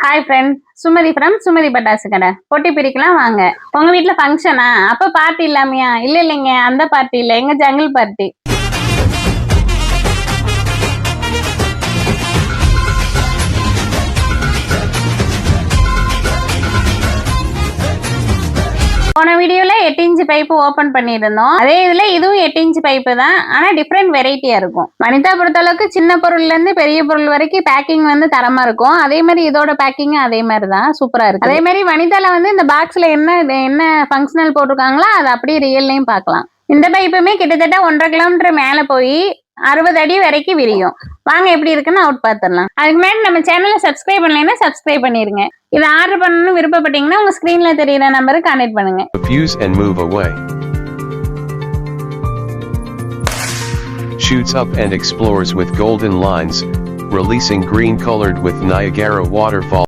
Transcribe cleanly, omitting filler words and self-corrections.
Hi friend, Sumathi from Sumathi பட்டாசு கடை. பொட்டி பிரிக்கலாம் வாங்க. உங்க வீட்ல ஃபங்க்ஷனா? அப்ப பார்ட்டி இல்லாமையா? இல்லைங்க, அந்த பார்ட்டி இல்ல, எங்க ஜங்கிள் பார்ட்டி. போன வீடியோல 8 இன்ச் பைப்பு ஓபன் பண்ணியிருந்தோம். அதே இதுல இதுவும் 8 இன்ச் பைப்பு தான், ஆனா டிஃப்ரெண்ட் வெரைட்டியா இருக்கும். வனிதா பொறுத்த அளவுக்கு சின்ன பொருள்ல இருந்து பெரிய பொருள் வரைக்கும் பேக்கிங் வந்து தரமா இருக்கும். அதே மாதிரி இதோட பேக்கிங் அதே மாதிரி தான், சூப்பரா இருக்கு. அதே மாதிரி வனிதால வந்து இந்த பாக்ஸ்ல என்ன ஃபங்க்ஷனல் போட்டிருக்காங்களோ அதை அப்படியே ரியல்லையும் பார்க்கலாம். இந்த பைப்புமே கிட்டத்தட்ட 1.5 கிலோமீட்டர் மேல போய் 60 அடி வரைக்கும் விரியும். வாங்க எப்படி இருக்குன்னு அவுட் பார்த்துடலாம். அதுக்கு முன்னாடி நம்ம சேனலை சப்ஸ்கிரைப் பண்ணலைன்னா சப்ஸ்கிரைப் பண்ணிருங்க. இதை ஆர்டர் பண்ணணும்னு விருப்பப்பட்டீங்கன்னா உங்க ஸ்கிரீன்ல தெரியுற நம்பருக்கு கான்டாக்ட் பண்ணுங்க. Views and move away. Shoots up and explores with golden lines, releasing green colored with Niagara waterfall.